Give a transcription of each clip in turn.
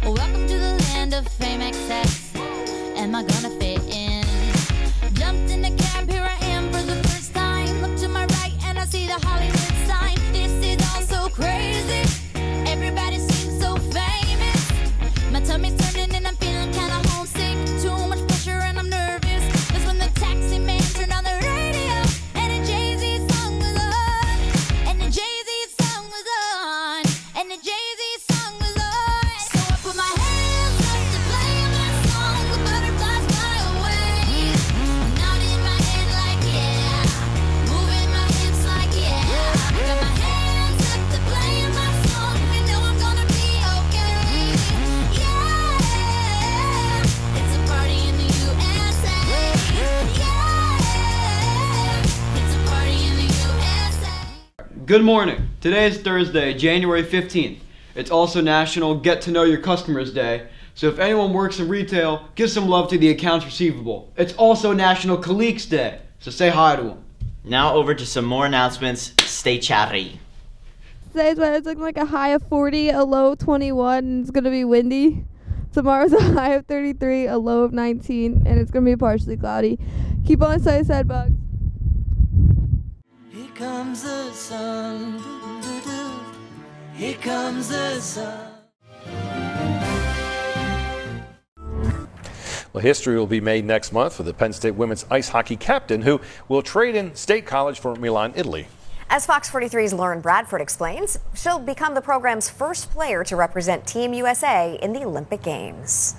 Welcome to the land of fame excess. Am I gonna fit in? Jumped in the cab, here I am for the first time. Look to my right and I see the Hollywood sign. This is all so crazy. Everybody seems so famous. My tummy's turning and I'm feeling kinda homesick. Too much pressure and I'm nervous. That's when the taxi man turned on the radio and a Jay-Z song was on. And the Jay-Z song was on. And the Jay-Z song was on. So I put my hands up to play my song. The butterflies fly away. Nodding my head like yeah. Moving my hips like yeah. Got my hands up to play my song. You know I'm gonna be okay. Yeah. It's a party in the USA. Yeah. It's a party in the USA. Good morning. Today is Thursday, January 15th. It's also National Get to Know Your Customers Day. So if anyone works in retail, give some love to the accounts receivable. It's also National Colleagues Day. So say hi to them. Now over to some more announcements. Stay chatty. Today's weather's looking like a high of 40, a low of 21, and it's going to be windy. Tomorrow's a high of 33, a low of 19, and it's going to be partially cloudy. Keep on the sunny side, bugs. Here comes the sun. Do-do-do-do. Here comes the sun. Well, history will be made next month for the Penn State women's ice hockey captain, who will trade in State College for Milan, Italy. As Fox 43's Lauren Bradford explains, she'll become the program's first player to represent Team USA in the Olympic Games.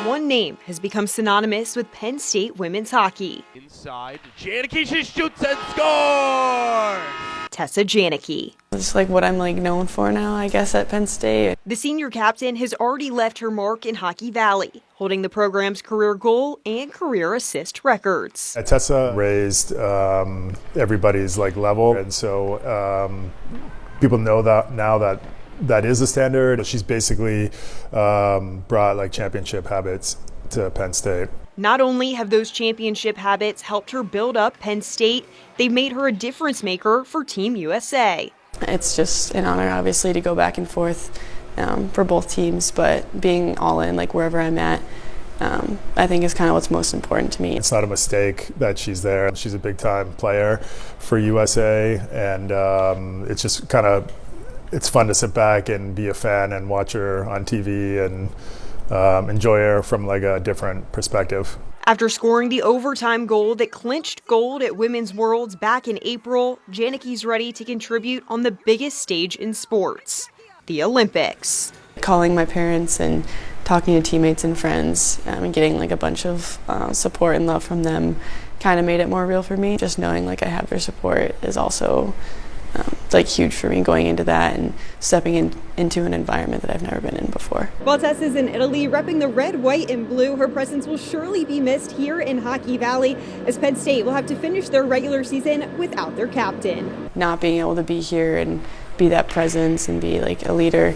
One name has become synonymous with Penn State women's hockey. Inside, Janicki, she shoots and scores! Tessa Janicki. It's like what I'm known for now, I guess, at Penn State. The senior captain has already left her mark in Hockey Valley, holding the program's career goal and career assist records. Tessa raised everybody's level, and so people know that now that is the standard. She's basically brought championship habits to Penn State. Not only have those championship habits helped her build up Penn State, they've made her a difference maker for Team USA. It's just an honor, obviously, to go back and forth for both teams, but being all in, wherever I'm at, I think is kind of what's most important to me. It's not a mistake that she's there. She's a big-time player for USA, and it's just it's fun to sit back and be a fan and watch her on TV and enjoy her from a different perspective. After scoring the overtime goal that clinched gold at Women's Worlds back in April, Janicki's ready to contribute on the biggest stage in sports, the Olympics. Calling my parents and talking to teammates and friends and getting a bunch of support and love from them kind of made it more real for me. Just knowing I have their support is also huge for me, going into that and stepping into an environment that I've never been in before. While Tess is in Italy repping the red, white, and blue, her presence will surely be missed here in Hockey Valley, as Penn State will have to finish their regular season without their captain. Not being able to be here and be that presence and be a leader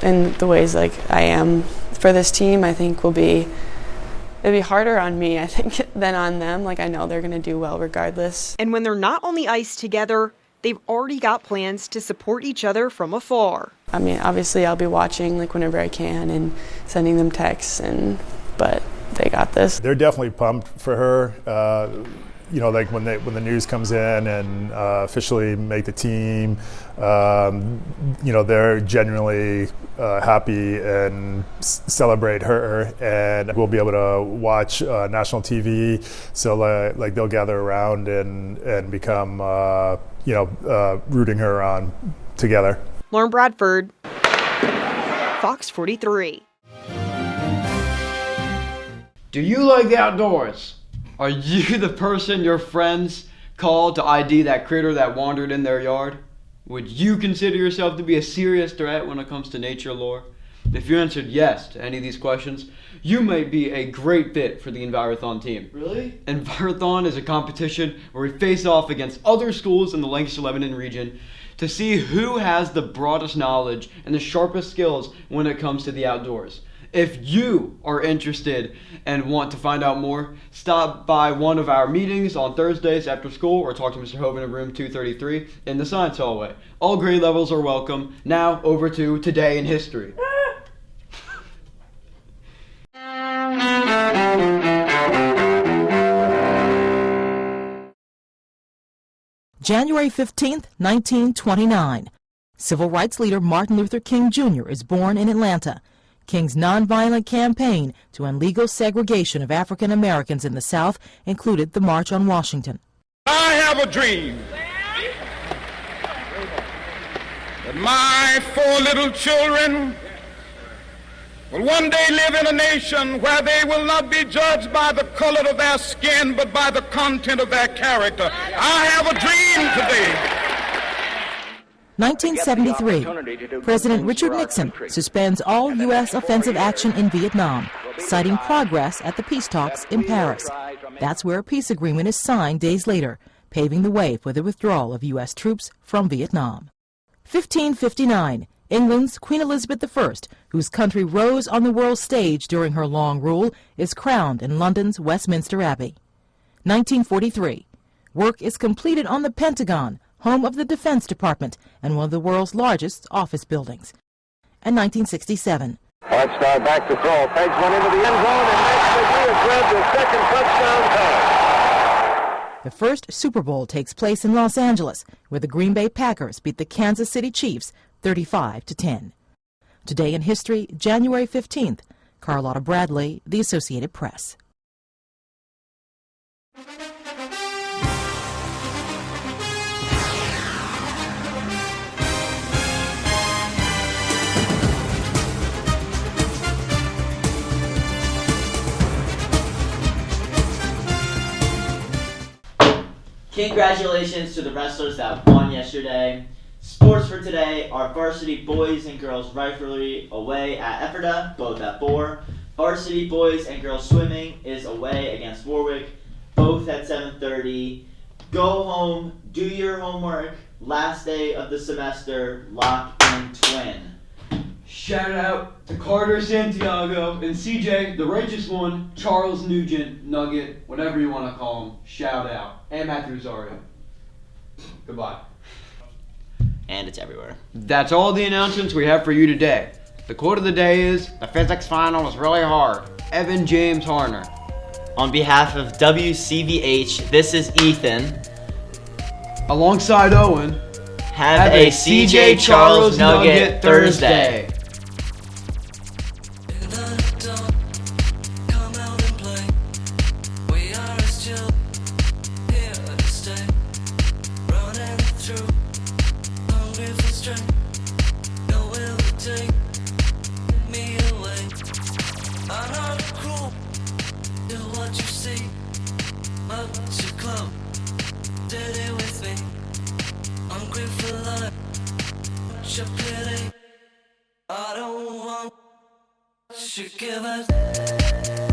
in the ways I am for this team, I think it'd be harder on me, I think, than on them. I know they're going to do well regardless. And when they're not on the ice together, they've already got plans to support each other from afar. I mean, obviously I'll be watching whenever I can and sending them texts, but they got this. They're definitely pumped for her. When the news comes in and officially make the team, they're genuinely happy and celebrate her, and we'll be able to watch national TV. So they'll gather around and become rooting her on together. Lauren Bradford, Fox 43. Do you like the outdoors? Are you the person your friends call to ID that critter that wandered in their yard? Would you consider yourself to be a serious threat when it comes to nature lore? If you answered yes to any of these questions, you might be a great fit for the Envirothon team. Really? Envirothon is a competition where we face off against other schools in the Lancaster-Lebanon region to see who has the broadest knowledge and the sharpest skills when it comes to the outdoors. If you are interested and want to find out more, stop by one of our meetings on Thursdays after school or talk to Mr. Hoven in room 233 in the science hallway. All grade levels are welcome. Now over to Today in History. January 15th, 1929. Civil rights leader Martin Luther King Jr. is born in Atlanta. King's nonviolent campaign to end legal segregation of African Americans in the South included the March on Washington. I have a dream that my 4 little children will one day live in a nation where they will not be judged by the color of their skin, but by the content of their character. I have a dream today. 1973, President Richard Nixon suspends all U.S. offensive action in Vietnam, citing progress at the peace talks in Paris. That's where a peace agreement is signed days later, paving the way for the withdrawal of U.S. troops from Vietnam. 1559, England's Queen Elizabeth I, whose country rose on the world stage during her long rule, is crowned in London's Westminster Abbey. 1943, work is completed on the Pentagon, home of the Defense Department and one of the world's largest office buildings. And 1967. Hart back to throw. Pegs one into the end zone, and Max McGee has grabbed his second touchdown pass. The first Super Bowl takes place in Los Angeles, where the Green Bay Packers beat the Kansas City Chiefs 35-10. Today in History, January 15th. Carlotta Bradley, The Associated Press. Congratulations to the wrestlers that won yesterday. Sports for today are varsity boys and girls riflery away at Ephrata, both at 4. Varsity boys and girls swimming is away against Warwick, both at 7:30. Go home, do your homework. Last day of the semester, lock in twin. Shout out to Carter Santiago and CJ, the righteous one, Charles Nugent, Nugget, whatever you want to call him. Shout out. And Matthew Rosario. Goodbye. And it's everywhere. That's all the announcements we have for you today. The quote of the day is, "The physics final was really hard." Evan James Harner. On behalf of WCVH, this is Ethan. Alongside Owen. Have a CJ Charles Nugget Thursday. I don't want you give it.